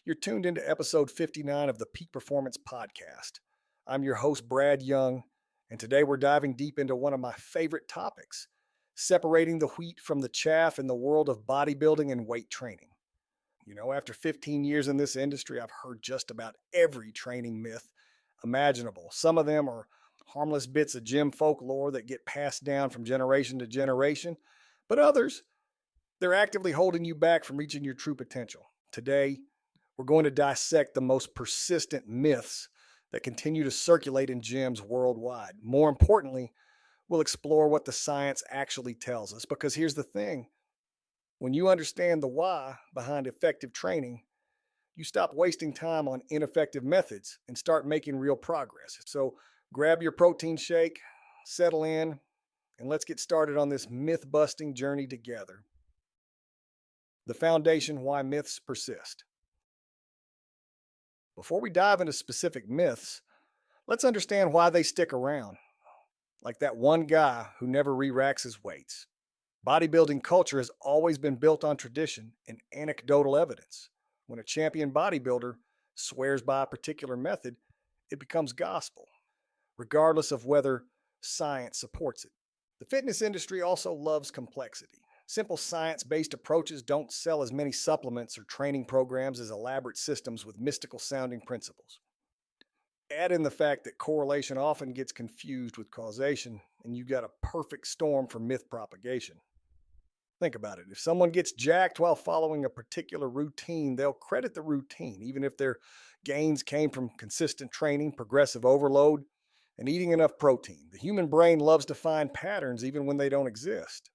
You're tuned into episode 59 of the Peak Performance Podcast. I'm your host, Brad Young, and today we're diving deep into one of my favorite topics, separating the wheat from the chaff in the world of bodybuilding and weight training. After 15 years in this industry, I've heard just about every training myth imaginable. Some of them are harmless bits of gym folklore that get passed down from generation to generation, but others, they're actively holding you back from reaching your true potential. Today, we're going to dissect the most persistent myths that continue to circulate in gyms worldwide. More importantly, we'll explore what the science actually tells us. Because here's the thing, when you understand the why behind effective training, you stop wasting time on ineffective methods and start making real progress. So grab your protein shake, settle in, and let's get started on this myth busting journey together. The foundation why myths persist. Before we dive into specific myths, let's understand why they stick around. Like that one guy who never re-racks his weights. Bodybuilding culture has always been built on tradition and anecdotal evidence. When a champion bodybuilder swears by a particular method, it becomes gospel, regardless of whether science supports it. The fitness industry also loves complexity. Simple science-based approaches don't sell as many supplements or training programs as elaborate systems with mystical-sounding principles. Add in the fact that correlation often gets confused with causation, and you've got a perfect storm for myth propagation. Think about it. If someone gets jacked while following a particular routine, they'll credit the routine, even if their gains came from consistent training, progressive overload, and eating enough protein. The human brain loves to find patterns even when they don't exist.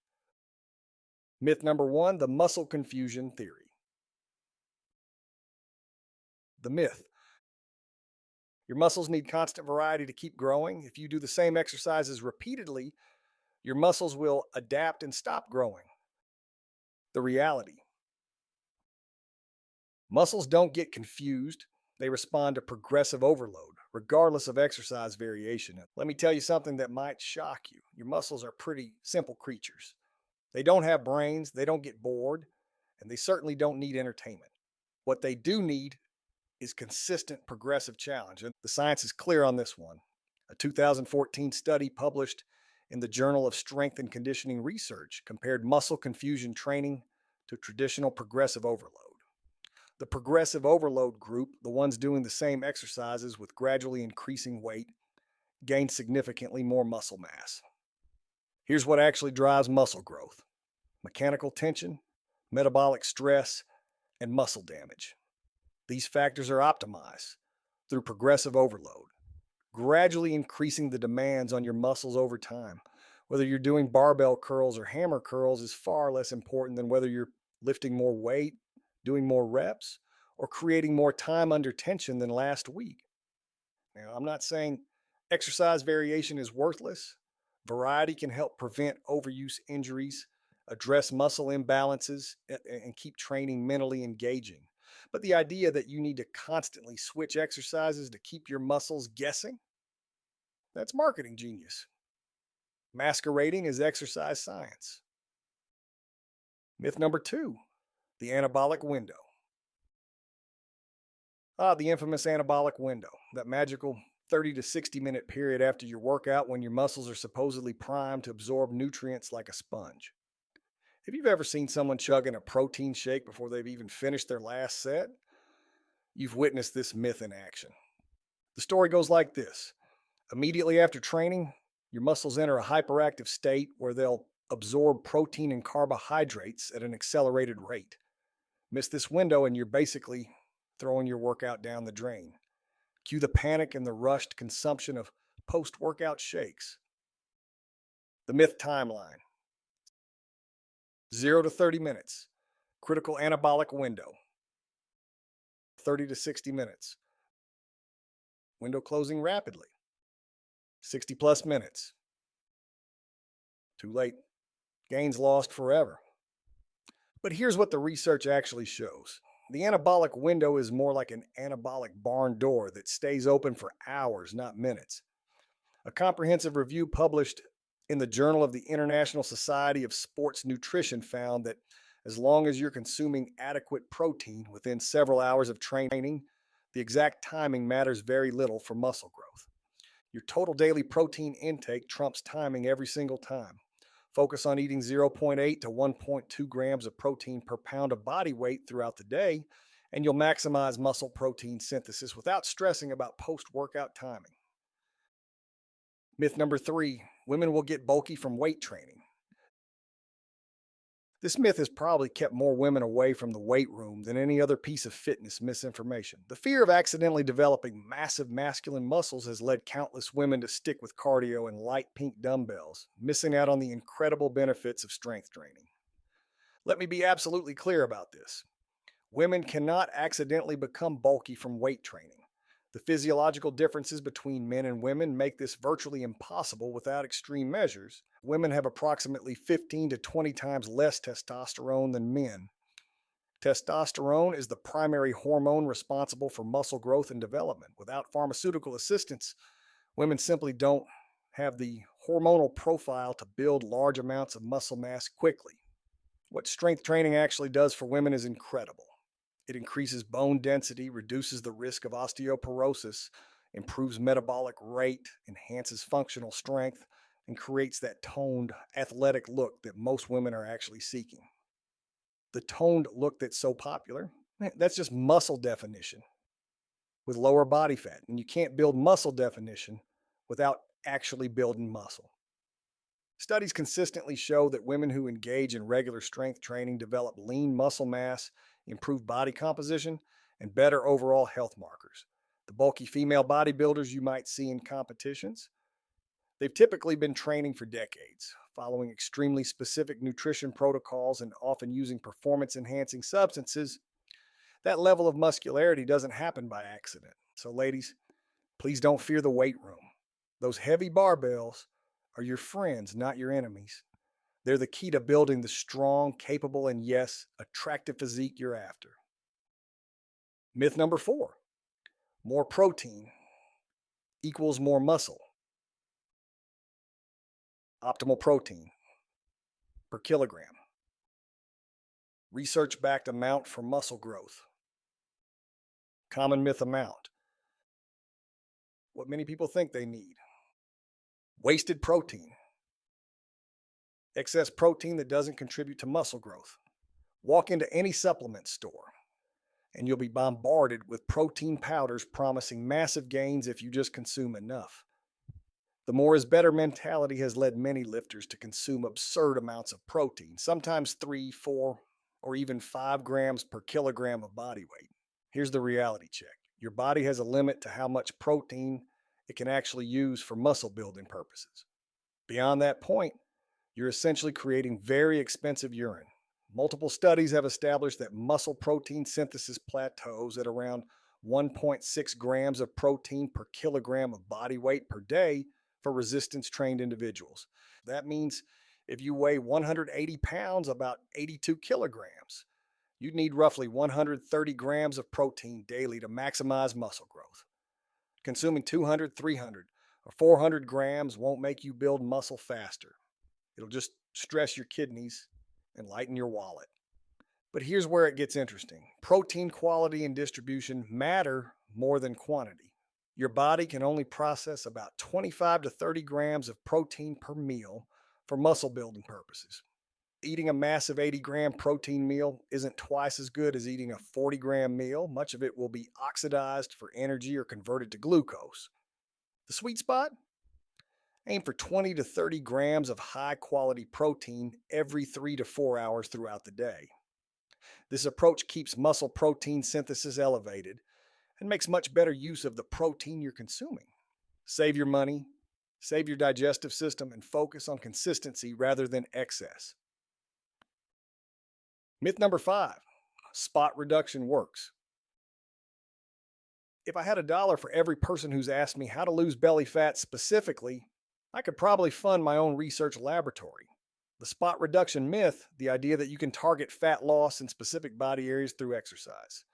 Myth number one, the muscle confusion theory. The myth. Your muscles need constant variety to keep growing. If you do the same exercises repeatedly, your muscles will adapt and stop growing. The reality. Muscles don't get confused. They respond to progressive overload, regardless of exercise variation. Let me tell you something that might shock you. Your muscles are pretty simple creatures. They don't have brains, they don't get bored, and they certainly don't need entertainment. What they do need is consistent progressive challenge, and the science is clear on this one. A 2014 study published in the Journal of Strength and Conditioning Research compared muscle confusion training to traditional progressive overload. The progressive overload group, the ones doing the same exercises with gradually increasing weight, gained significantly more muscle mass. Here's what actually drives muscle growth: mechanical tension, metabolic stress, and muscle damage. These factors are optimized through progressive overload, gradually increasing the demands on your muscles over time. Whether you're doing barbell curls or hammer curls is far less important than whether you're lifting more weight, doing more reps, or creating more time under tension than last week. Now, I'm not saying exercise variation is worthless. Variety can help prevent overuse injuries, address muscle imbalances, and keep training mentally engaging. But the idea that you need to constantly switch exercises to keep your muscles guessing, that's marketing genius, masquerading as exercise science. Myth number two, the anabolic window. The infamous anabolic window, that magical 30 to 60 minute period after your workout when your muscles are supposedly primed to absorb nutrients like a sponge. If you've ever seen someone chugging a protein shake before they've even finished their last set, you've witnessed this myth in action. The story goes like this. Immediately after training, your muscles enter a hyperactive state where they'll absorb protein and carbohydrates at an accelerated rate. Miss this window and you're basically throwing your workout down the drain. Cue the panic and the rushed consumption of post-workout shakes. The myth timeline. 0 to 30 minutes. Critical anabolic window. 30 to 60 minutes. Window closing rapidly. 60 plus minutes. Too late. Gains lost forever. But here's what the research actually shows. The anabolic window is more like an anabolic barn door that stays open for hours, not minutes. A comprehensive review published in the Journal of the International Society of Sports Nutrition found that As long as you're consuming adequate protein within several hours of training, the exact timing matters very little for muscle growth. Your total daily protein intake trumps timing every single time. Focus on eating zero point 0.8 to 1.2 grams of protein per pound of body weight throughout the day, and you'll maximize muscle protein synthesis without stressing about post workout timing. Myth number 3: women will get bulky from weight training. This myth has probably kept more women away from the weight room than any other piece of fitness misinformation. The fear of accidentally developing massive masculine muscles has led countless women to stick with cardio and light pink dumbbells, missing out on the incredible benefits of strength training. Let me be absolutely clear about this. Women cannot accidentally become bulky from weight training. The physiological differences between men and women make this virtually impossible without extreme measures. Women have approximately 15 to 20 times less testosterone than men. Testosterone is the primary hormone responsible for muscle growth and development. Without pharmaceutical assistance, women simply don't have the hormonal profile to build large amounts of muscle mass quickly. What strength training actually does for women is incredible. It increases bone density, reduces the risk of osteoporosis, improves metabolic rate, enhances functional strength, and creates that toned, athletic look that most women are actually seeking. The toned look that's so popular, that's just muscle definition with lower body fat. And you can't build muscle definition without actually building muscle. Studies consistently show that women who engage in regular strength training develop lean muscle mass, improved body composition, and better overall health markers. The bulky female bodybuilders you might see in competitions, they've typically been training for decades, following extremely specific nutrition protocols and often using performance-enhancing substances. That level of muscularity doesn't happen by accident. So ladies, please don't fear the weight room. Those heavy barbells are your friends, not your enemies. They're the key to building the strong, capable, and yes, attractive physique you're after. Myth number 4: more protein equals more muscle. Optimal protein per kilogram. Research-backed amount for muscle growth. Common myth amount. What many people think they need. Wasted protein. Excess protein that doesn't contribute to muscle growth. Walk into any supplement store and you'll be bombarded with protein powders promising massive gains if you just consume enough. The more is better mentality has led many lifters to consume absurd amounts of protein, sometimes 3, 4, or even 5 grams per kilogram of body weight. Here's the reality check. Your body has a limit to how much protein it can actually use for muscle building purposes. Beyond that point, you're essentially creating very expensive urine. Multiple studies have established that muscle protein synthesis plateaus at around 1.6 grams of protein per kilogram of body weight per day for resistance-trained individuals. That means if you weigh 180 pounds, about 82 kilograms, you'd need roughly 130 grams of protein daily to maximize muscle growth. Consuming 200, 300, or 400 grams won't make you build muscle faster. It'll just stress your kidneys and lighten your wallet. But here's where it gets interesting. Protein quality and distribution matter more than quantity. Your body can only process about 25 to 30 grams of protein per meal for muscle building purposes. Eating a massive 80-gram protein meal isn't twice as good as eating a 40-gram meal. Much of it will be oxidized for energy or converted to glucose. The sweet spot? Aim for 20 to 30 grams of high-quality protein every 3 to 4 hours throughout the day. This approach keeps muscle protein synthesis elevated and makes much better use of the protein you're consuming. Save your money, save your digestive system, and focus on consistency rather than excess. Myth number 5: spot reduction works. If I had $1 for every person who's asked me how to lose belly fat specifically, I could probably fund my own research laboratory. The spot reduction myth, the idea that you can target fat loss in specific body areas through exercise,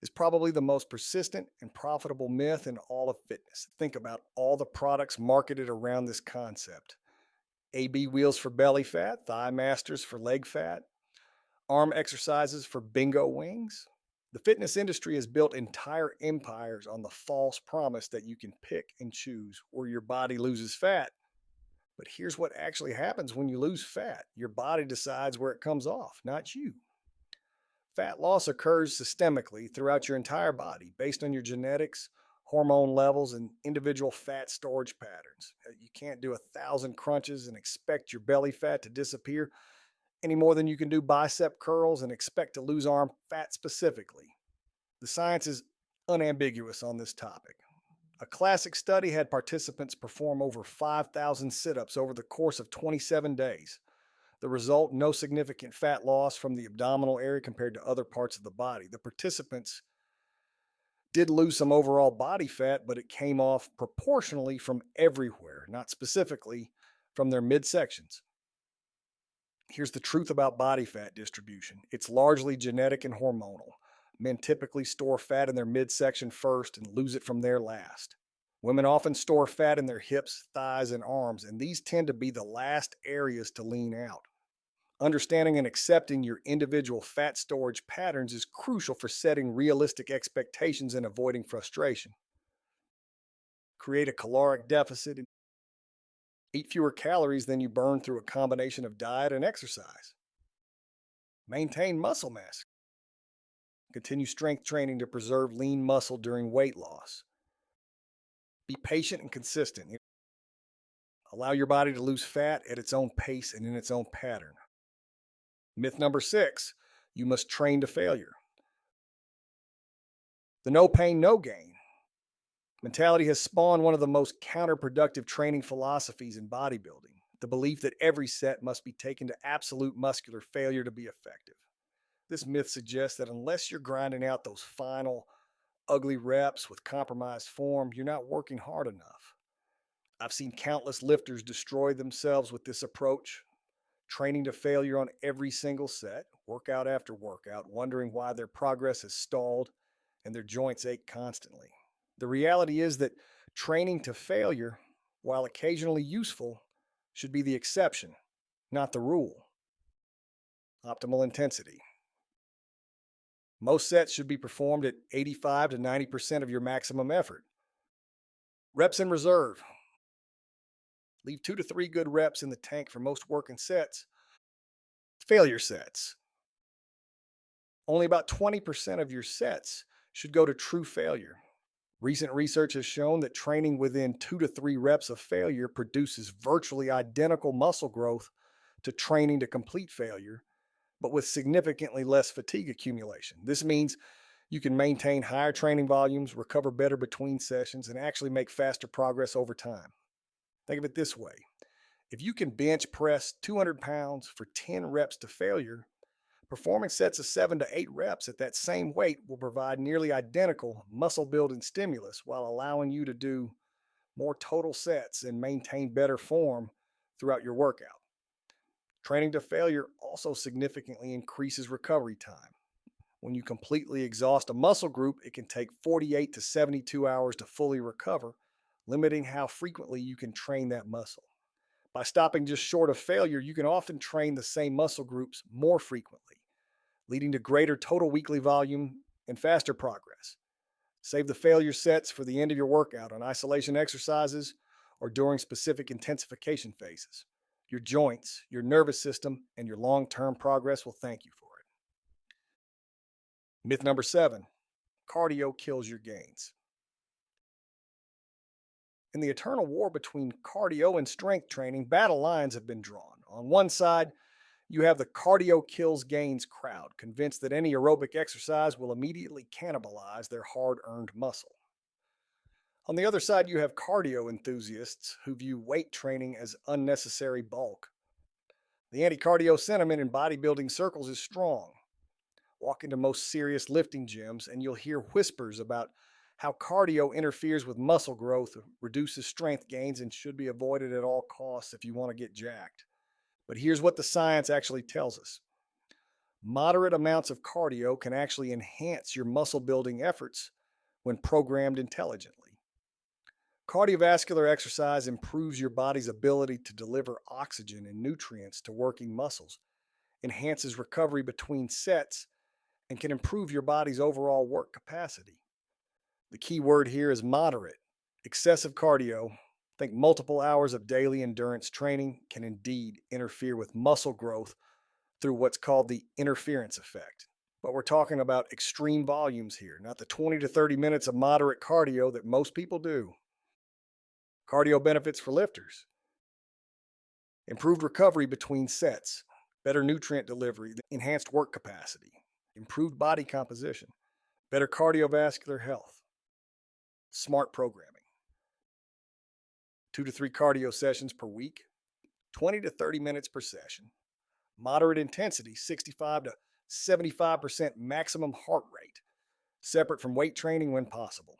is probably the most persistent and profitable myth in all of fitness. Think about all the products marketed around this concept. AB wheels for belly fat, thigh masters for leg fat. Arm exercises for bingo wings? The fitness industry has built entire empires on the false promise that you can pick and choose where your body loses fat. But here's what actually happens when you lose fat: your body decides where it comes off, not you. Fat loss occurs systemically throughout your entire body based on your genetics, hormone levels, and individual fat storage patterns. You can't do 1,000 crunches and expect your belly fat to disappear any more than you can do bicep curls and expect to lose arm fat specifically. The science is unambiguous on this topic. A classic study had participants perform over 5,000 sit ups over the course of 27 days. The result: no significant fat loss from the abdominal area compared to other parts of the body. The participants did lose some overall body fat, but it came off proportionally from everywhere, not specifically from their midsections. Here's the truth about body fat distribution: it's largely genetic and hormonal. Men typically store fat in their midsection first and lose it from there last. Women often store fat in their hips, thighs, and arms, and these tend to be the last areas to lean out. Understanding and accepting your individual fat storage patterns is crucial for setting realistic expectations and avoiding frustration. Create a caloric deficit and eat fewer calories than you burn through a combination of diet and exercise. Maintain muscle mass. Continue strength training to preserve lean muscle during weight loss. Be patient and consistent. Allow your body to lose fat at its own pace and in its own pattern. Myth number 6: you must train to failure. The no pain, no gain mentality has spawned one of the most counterproductive training philosophies in bodybuilding: the belief that every set must be taken to absolute muscular failure to be effective. This myth suggests that unless you're grinding out those final, ugly reps with compromised form, you're not working hard enough. I've seen countless lifters destroy themselves with this approach, training to failure on every single set, workout after workout, wondering why their progress has stalled and their joints ache constantly. The reality is that training to failure, while occasionally useful, should be the exception, not the rule. Optimal intensity. Most sets should be performed at 85 to 90% of your maximum effort. Reps in reserve. Leave 2 to 3 good reps in the tank for most working sets. Failure sets. Only about 20% of your sets should go to true failure. Recent research has shown that training within 2 to 3 reps of failure produces virtually identical muscle growth to training to complete failure, but with significantly less fatigue accumulation. This means you can maintain higher training volumes, recover better between sessions, and actually make faster progress over time. Think of it this way: if you can bench press 200 pounds for 10 reps to failure, performing sets of 7 to 8 reps at that same weight will provide nearly identical muscle building stimulus while allowing you to do more total sets and maintain better form throughout your workout. Training to failure also significantly increases recovery time. When you completely exhaust a muscle group, it can take 48 to 72 hours to fully recover, limiting how frequently you can train that muscle. By stopping just short of failure, you can often train the same muscle groups more frequently, leading to greater total weekly volume and faster progress. Save the failure sets for the end of your workout on isolation exercises or during specific intensification phases. Your joints, your nervous system, and your long-term progress will thank you for it. Myth number 7: cardio kills your gains. In the eternal war between cardio and strength training, battle lines have been drawn. On one side, you have the cardio kills gains crowd, convinced that any aerobic exercise will immediately cannibalize their hard-earned muscle. On the other side, you have cardio enthusiasts who view weight training as unnecessary bulk. The anti-cardio sentiment in bodybuilding circles is strong. Walk into most serious lifting gyms and you'll hear whispers about how cardio interferes with muscle growth, reduces strength gains, and should be avoided at all costs if you want to get jacked. But here's what the science actually tells us: moderate amounts of cardio can actually enhance your muscle building efforts when programmed intelligently. Cardiovascular exercise improves your body's ability to deliver oxygen and nutrients to working muscles, enhances recovery between sets, and can improve your body's overall work capacity. The key word here is moderate. Excessive cardio, think multiple hours of daily endurance training, can indeed interfere with muscle growth through what's called the interference effect. But we're talking about extreme volumes here, not the 20 to 30 minutes of moderate cardio that most people do. Cardio benefits for lifters: improved recovery between sets, better nutrient delivery, enhanced work capacity, improved body composition, better cardiovascular health, smart programming. 2 to 3 cardio sessions per week, 20 to 30 minutes per session. Moderate intensity, 65 to 75% maximum heart rate, separate from weight training when possible.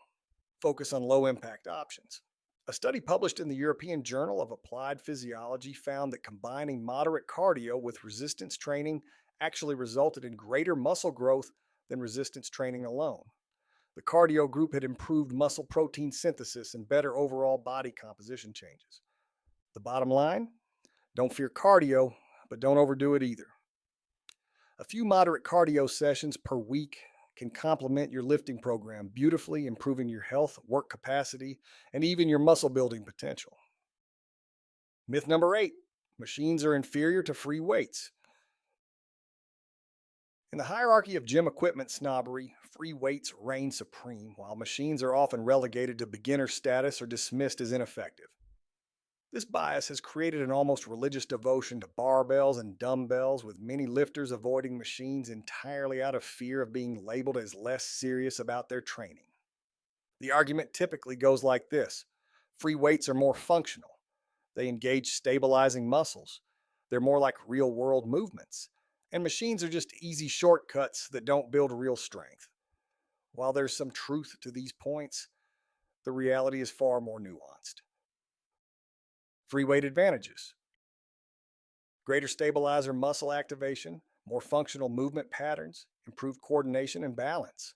Focus on low impact options. A study published in the European Journal of Applied Physiology found that combining moderate cardio with resistance training actually resulted in greater muscle growth than resistance training alone. The cardio group had improved muscle protein synthesis and better overall body composition changes. The bottom line: don't fear cardio, but don't overdo it either. A few moderate cardio sessions per week can complement your lifting program beautifully, improving your health, work capacity, and even your muscle building potential. Myth number 8: machines are inferior to free weights. In the hierarchy of gym equipment snobbery, free weights reign supreme, while machines are often relegated to beginner status or dismissed as ineffective. This bias has created an almost religious devotion to barbells and dumbbells, with many lifters avoiding machines entirely out of fear of being labeled as less serious about their training. The argument typically goes like this: free weights are more functional. They engage stabilizing muscles. They're more like real-world movements. And machines are just easy shortcuts that don't build real strength. While there's some truth to these points, the reality is far more nuanced. Free weight advantages: greater stabilizer muscle activation, more functional movement patterns, improved coordination and balance.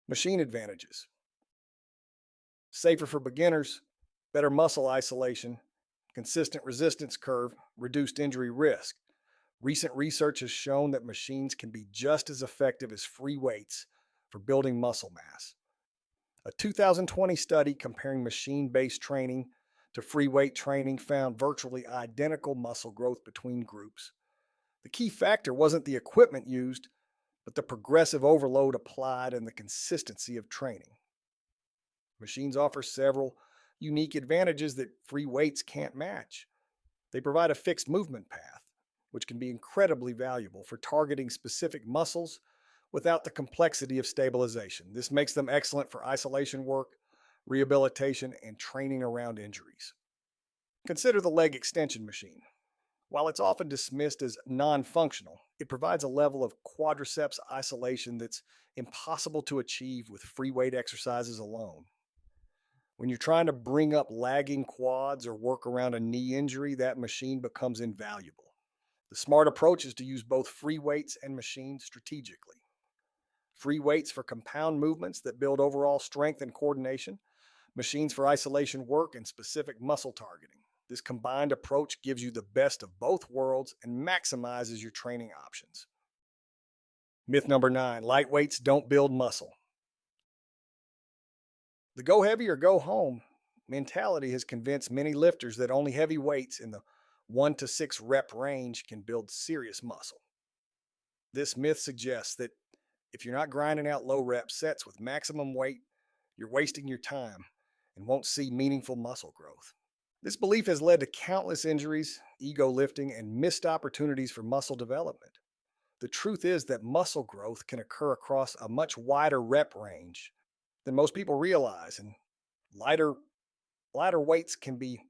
Machine advantages: safer for beginners, better muscle isolation, consistent resistance curve, reduced injury risk. Recent research has shown that machines can be just as effective as free weights for building muscle mass. A 2020 study comparing machine-based training to free weight training found virtually identical muscle growth between groups. The key factor wasn't the equipment used, but the progressive overload applied and the consistency of training. Machines offer several unique advantages that free weights can't match. They provide a fixed movement path, which can be incredibly valuable for targeting specific muscles without the complexity of stabilization. This makes them excellent for isolation work, rehabilitation, and training around injuries. Consider the leg extension machine. While it's often dismissed as non-functional, it provides a level of quadriceps isolation that's impossible to achieve with free weight exercises alone. When you're trying to bring up lagging quads or work around a knee injury, that machine becomes invaluable. The smart approach is to use both free weights and machines strategically. Free weights for compound movements that build overall strength and coordination, machines for isolation work and specific muscle targeting. This combined approach gives you the best of both worlds and maximizes your training options. Myth number 9: light weights don't build muscle. The go heavy or go home mentality has convinced many lifters that only heavy weights in the 1 to 6 rep range can build serious muscle. This myth suggests that if you're not grinding out low rep sets with maximum weight, you're wasting your time and won't see meaningful muscle growth. This belief has led to countless injuries, ego lifting, and missed opportunities for muscle development. The truth is that muscle growth can occur across a much wider rep range than most people realize, and lighter weights can be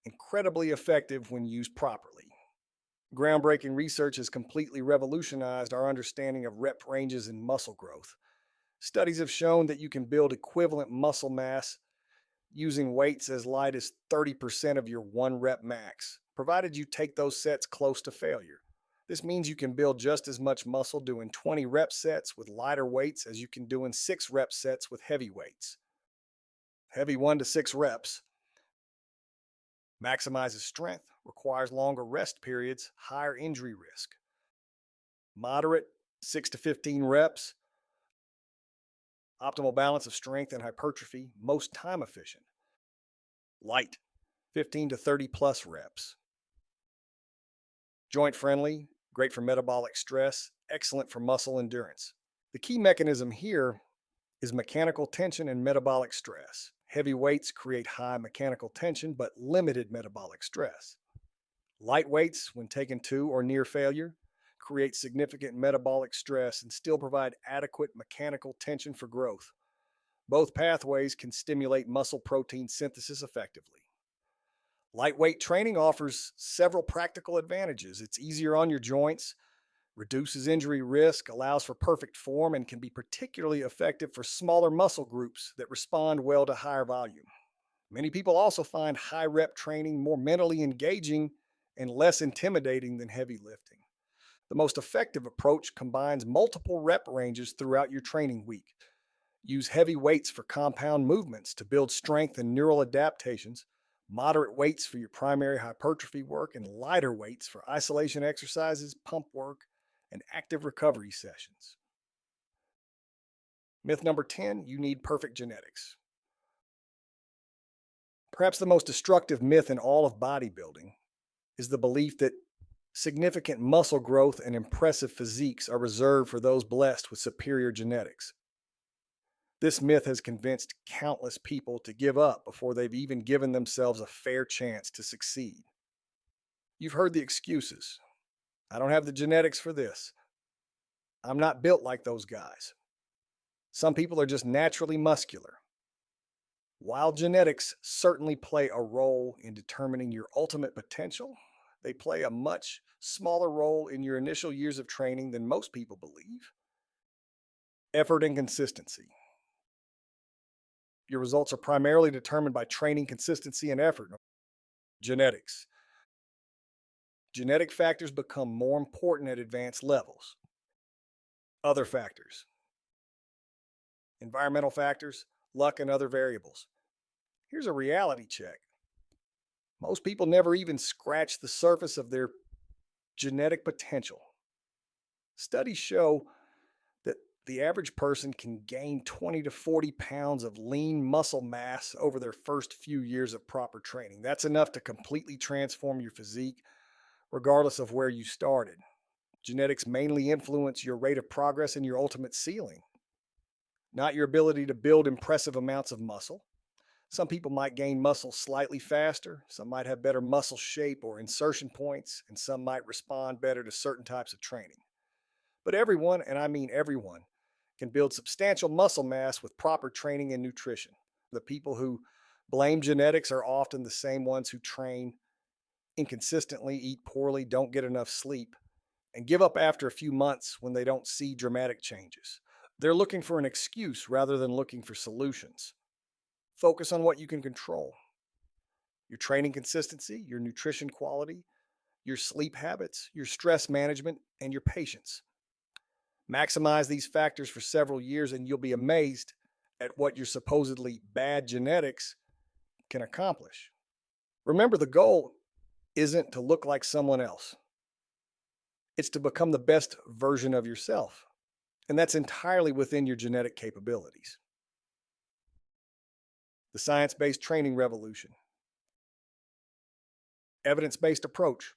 incredibly effective when used properly. Groundbreaking research has completely revolutionized our understanding of rep ranges and muscle growth. Studies have shown that you can build equivalent muscle mass using weights as light as 30% of your 1 rep max, provided you take those sets close to failure. This means you can build just as much muscle doing 20 rep sets with lighter weights as you can do in 6 rep sets with heavy weights. Heavy 1 to 6 reps maximizes strength, requires longer rest periods, higher injury risk. Moderate, 6 to 15 reps. Optimal balance of strength and hypertrophy, most time efficient. Light, 15 to 30 plus reps. Joint friendly, great for metabolic stress, excellent for muscle endurance. The key mechanism here is mechanical tension and metabolic stress. Heavy weights create high mechanical tension but limited metabolic stress. Light weights, when taken to or near failure, create significant metabolic stress and still provide adequate mechanical tension for growth. Both pathways can stimulate muscle protein synthesis effectively. Lightweight training offers several practical advantages. It's easier on your joints, reduces injury risk, allows for perfect form, and can be particularly effective for smaller muscle groups that respond well to higher volume. Many people also find high rep training more mentally engaging and less intimidating than heavy lifting. The most effective approach combines multiple rep ranges throughout your training week. Use heavy weights for compound movements to build strength and neural adaptations, moderate weights for your primary hypertrophy work, and lighter weights for isolation exercises, pump work, and active recovery sessions. Myth number 10, you need perfect genetics. Perhaps the most destructive myth in all of bodybuilding is the belief that significant muscle growth and impressive physiques are reserved for those blessed with superior genetics. This myth has convinced countless people to give up before they've even given themselves a fair chance to succeed. You've heard the excuses. I don't have the genetics for this. I'm not built like those guys. Some people are just naturally muscular. While genetics certainly play a role in determining your ultimate potential, they play a much smaller role in your initial years of training than most people believe. Effort and consistency. Your results are primarily determined by training consistency and effort. Genetics. Genetic factors become more important at advanced levels. Other factors. Environmental factors, luck, and other variables. Here's a reality check. Most people never even scratch the surface of their genetic potential. Studies show that the average person can gain 20 to 40 pounds of lean muscle mass over their first few years of proper training. That's enough to completely transform your physique, regardless of where you started. Genetics mainly influence your rate of progress and your ultimate ceiling, not your ability to build impressive amounts of muscle. Some people might gain muscle slightly faster, some might have better muscle shape or insertion points, and some might respond better to certain types of training. But everyone, and I mean everyone, can build substantial muscle mass with proper training and nutrition. The people who blame genetics are often the same ones who train inconsistently, eat poorly, don't get enough sleep, and give up after a few months when they don't see dramatic changes. They're looking for an excuse rather than looking for solutions. Focus on what you can control. Your training consistency, your nutrition quality, your sleep habits, your stress management, and your patience. Maximize these factors for several years and you'll be amazed at what your supposedly bad genetics can accomplish. Remember, the goal isn't to look like someone else. It's to become the best version of yourself. And that's entirely within your genetic capabilities. The science-based training revolution. Evidence-based approach.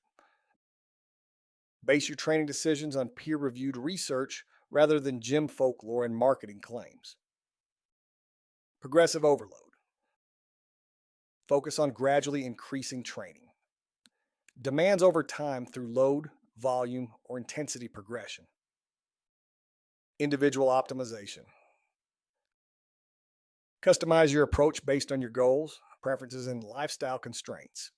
Base your training decisions on peer-reviewed research rather than gym folklore and marketing claims. Progressive overload. Focus on gradually increasing training. Demands over time through load, volume, or intensity progression. Individual optimization. Customize your approach based on your goals, preferences, and lifestyle constraints.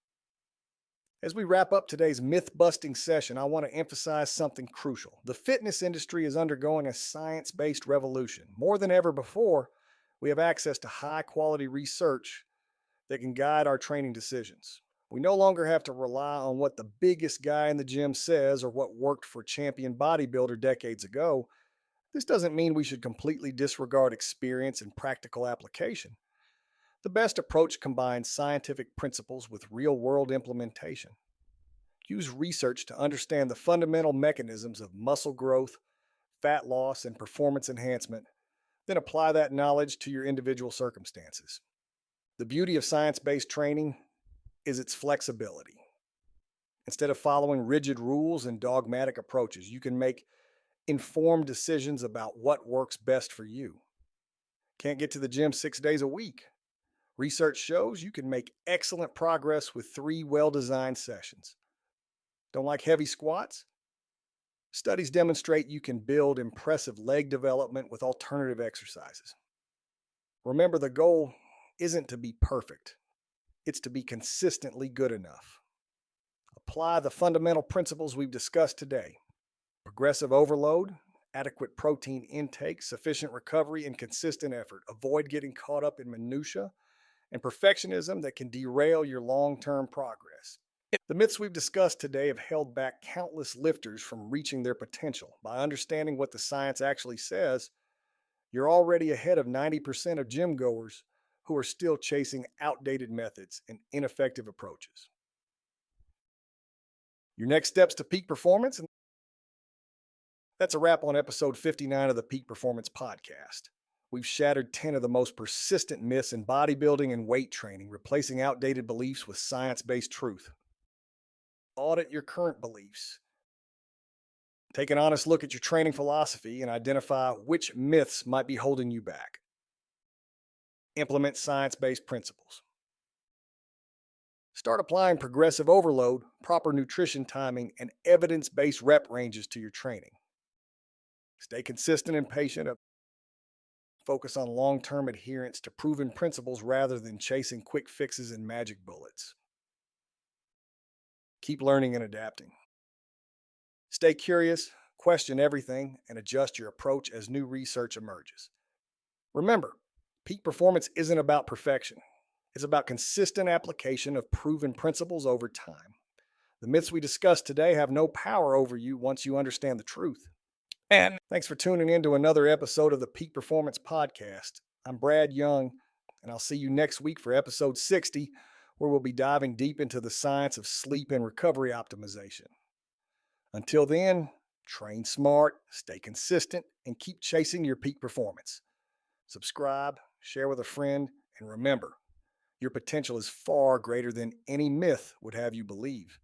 As we wrap up today's myth-busting session, I want to emphasize something crucial. The fitness industry is undergoing a science-based revolution. More than ever before, we have access to high-quality research that can guide our training decisions. We no longer have to rely on what the biggest guy in the gym says or what worked for champion bodybuilder decades ago. This doesn't mean we should completely disregard experience and practical application. The best approach combines scientific principles with real-world implementation. Use research to understand the fundamental mechanisms of muscle growth, fat loss, and performance enhancement, then apply that knowledge to your individual circumstances. The beauty of science based training is its flexibility. Instead of following rigid rules and dogmatic approaches, you can make informed decisions about what works best for you. Can't get to the gym 6 days a week? Research shows you can make excellent progress with 3 well-designed sessions. Don't like heavy squats? Studies demonstrate you can build impressive leg development with alternative exercises. Remember, the goal isn't to be perfect, it's to be consistently good enough. Apply the fundamental principles we've discussed today: progressive overload, adequate protein intake, sufficient recovery, and consistent effort. Avoid getting caught up in minutia and perfectionism that can derail your long-term progress. The myths we've discussed today have held back countless lifters from reaching their potential. By understanding what the science actually says, you're already ahead of 90% of gym goers who are still chasing outdated methods and ineffective approaches. Your next steps to peak performance. And that's a wrap on episode 59 of the Peak Performance Podcast. We've shattered 10 of the most persistent myths in bodybuilding and weight training, replacing outdated beliefs with science-based truth. Audit your current beliefs. Take an honest look at your training philosophy and identify which myths might be holding you back. Implement science-based principles. Start applying progressive overload, proper nutrition timing, and evidence-based rep ranges to your training. Stay consistent and patient. Focus on long-term adherence to proven principles rather than chasing quick fixes and magic bullets. Keep learning and adapting. Stay curious, question everything, and adjust your approach as new research emerges. Remember, peak performance isn't about perfection. It's about consistent application of proven principles over time. The myths we discussed today have no power over you once you understand the truth. And thanks for tuning in to another episode of the Peak Performance Podcast. I'm Brad Young, and I'll see you next week for episode 60, where we'll be diving deep into the science of sleep and recovery optimization. Until then, train smart, stay consistent, and keep chasing your peak performance. Subscribe, share with a friend, and remember, your potential is far greater than any myth would have you believe.